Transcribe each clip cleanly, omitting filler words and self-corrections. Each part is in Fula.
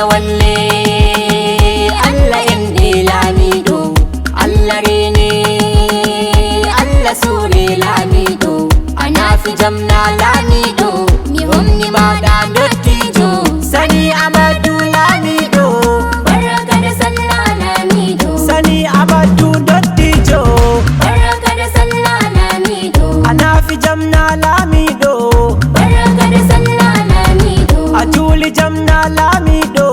Allah walle Allah inde lamido Allah rene Allah sure lamido anafi jamna lamido mi homni mada dottijo sani Amadu lamido baraka da sallah lamido sani Amadu dottijo baraka da sallah lamido anafi jamna lamido baraka da sallah lamido ajuli jamna lamido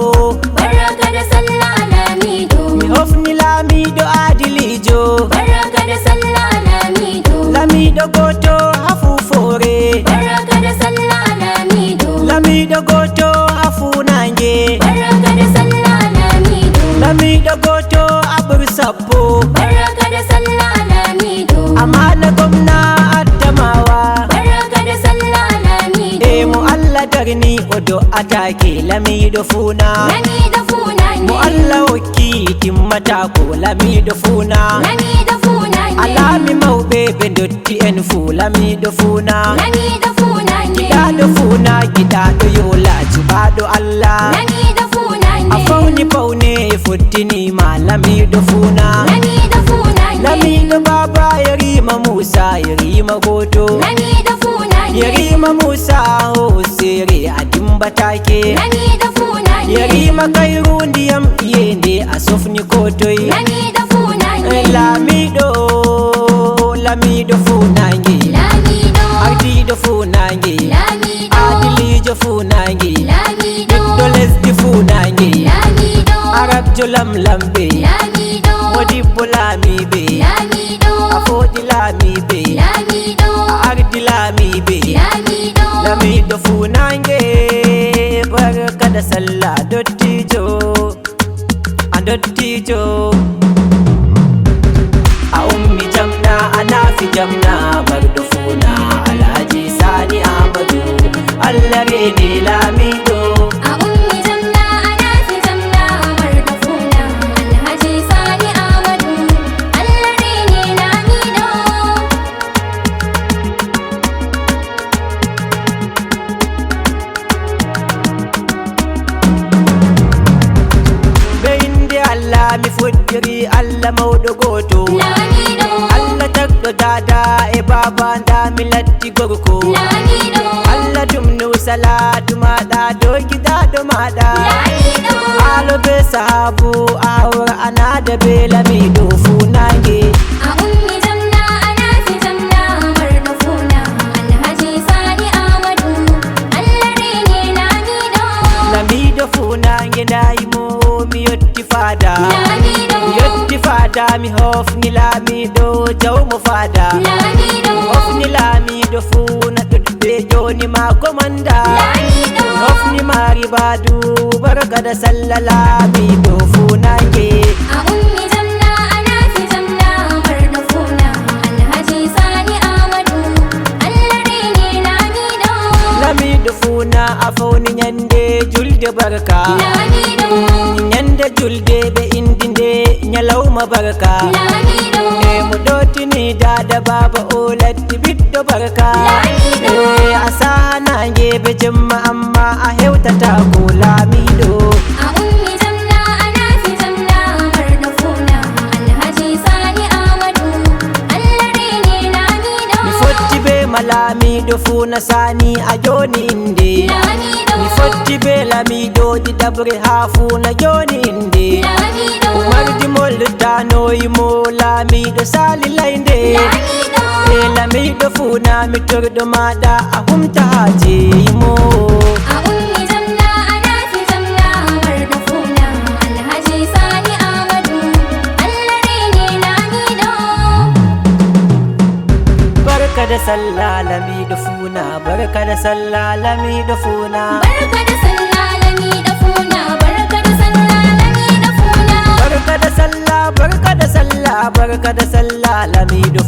baraka da sallah lamido mi hofni lamido adilijo baraka da sallah lamido goto hafu fore baraka da sallah lamido goto hafu nange baraka da sallah lamido goto abur sappo baraka da sallah lamido amana gwamna Adamawa baraka da sallah lamido mu Allah darni odo atake lamido funa mu Allah wakili timmata ko lamido funa alami maube bendotti en fu lamido funa gidado funa gidado yola jibado Allah afawni pawne futtini ma lamido funa lamido baba yarima Musa yarima goto yarima Musa hosere adimba take yarima kairu ndiyam yende asofni kotoi lamido funange ardido funange adilijo funange diddo lesdi funange arab jolam lambe modibbo lamibe afodi lamibe ardi lamibe lamido funange baraka da sallah dottijo dottijo a ummi jamna anafi jamna mardufuna Alhaji Sani Amadu Allah rene lamido a ummi jamna anafi jamna mardufuna Alhaji Sani Amadu Allah rene lamido beinde Allah mi fuddiri Allah mawdo goto lamido Allah tagdo dada e baba nda mi latti gorko lamido Allah dumnu salatu mada do gidado mada lamido alo be sahabu awra anada be lamido funange a ummi jamna anafi jamna mardufuna Alhaji Sani Amadu Allah rene lamido funange daimo mi yotti fada lamido yotti fada mi hofni lamido jawmo fada lamido hofni lamido funa dudbe joni ma komanda lamido hofni mari badu barka da sallah lamido funange a ummi jamna anafi jamna mardufuna Alhaji Sani Amadu Allah rene lamido funa afawni nyande julde barka lamido nyande julde be indinde nyalawma barka lamido mu dotini dada baba olatti biddo barka asana ngebe jemma amma a hewtata ko lamido a ummi jamna anafi jamna mardufuna Alhaji Sani Amadu Allah rene lamido mi fotti be malamido funa sani a joni inde lamido mi fotti be lamido di dabre ha funa joni inde lamido umardi moltano yimo lamido sali lainde lamido lamido funa mi tordo mada a humta haje yimo a ummi jamna anafi jamna mardufuna Alhaji Sani Amadu Allah rene lamido barka da sallah lamido funa barka da sallah lamido funa barka da sallah lamido funa barka da sallah lamido funa barka da sallah barka da sallah barka da sallah lamido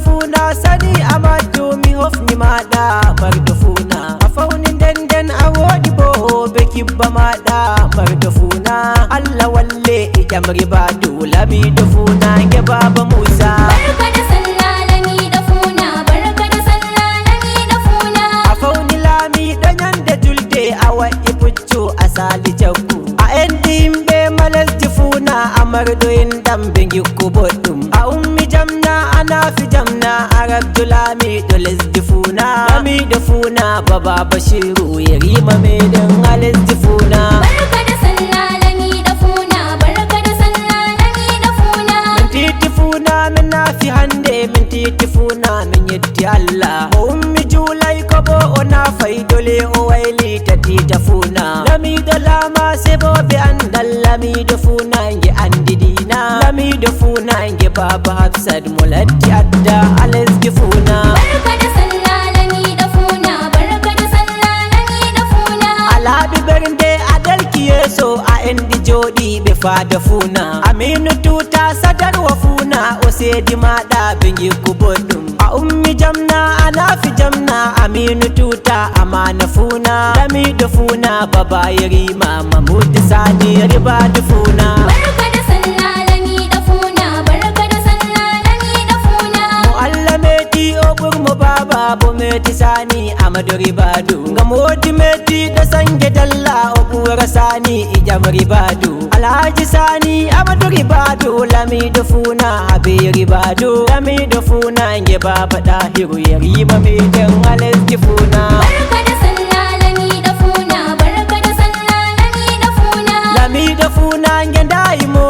funa sani Amadu mi hofni mada mardo funa afawni denden awodi bo be kibba mada mardo funa Allah walle ijamri badu lamido funa ge baba Musa barka da sallah lamido funa barka da sallah lamido funa afawni lamido nyande julde awa ipu puccu asali jakku a endi himɓe malasdi funa amarɗo en dambe gikku boɗɗum a ummi jamna a nafi jamna arabdu lamiɗo lesdi funa lamiɗo funa baba bashiru yerima meɗen a lesdi funa. Barka da sallah lamiɗo funa, barka da sallah lamiɗo funa. Min titi funa min nafi hande, min titi funa min yetti Allah. O ummi julai ko bo o nafai dole o waili ta tita funa. Lamiɗo lama sebo be andal, lamiɗo funa nge andi dina. Lamiɗo funa nge baba Hafsat mo latti adda a lesdi funa. Barka da sallah lamiɗo funa, barka da sallah lamiɗo funa. Alaɓi bernde adalki yeso a endi joɗi ɓe fada funa. Aminu tuta sadarwa funa o sedi maɗa ɓe gikku boɗɗum. A ummi jamna a nafi jamna Aminu tuta amana funa. Lamiɗo funa baba yerima Mahmud Sani ribadu funa. Barka da sallah lamiɗo funa, barka da sallah lamiɗo funa. Mo Allah meti o ɓurmo baba bo meti Sani Amadu ribadu. Ngam wodi meti da sange dalla o ɓura Sani ijam ribadu. Alhaji Sani Amadu ribadu lamiɗo funa habe ribadu. Lamiɗo funa nge baba Dahiru yerima meɗen a lesdi funa. Barka da sallah lamiɗo funa, barka da sallah lamiɗo funa. Lamiɗo funa nge ndayimo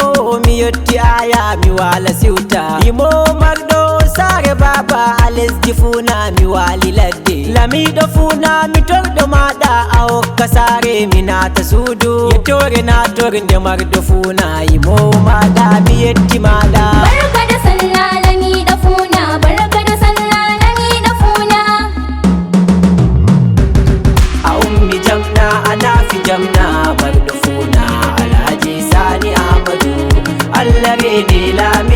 mi yetti aya mi wala siwta. Imo marɗo sare baba a lesdi funa mi wali ladde. Lamiɗo funa mi torɗo maɗa a hokka sare mi nata suudu. Yettore natorde marɗo funa imo maɗa mi yetti maɗa. Barka da sallah lamiɗo funa, barka da sallah lamiɗo funa. A ummi jamna a nafi jamna marɗo funa Alhaji Sani Ahmadu Allah rene lami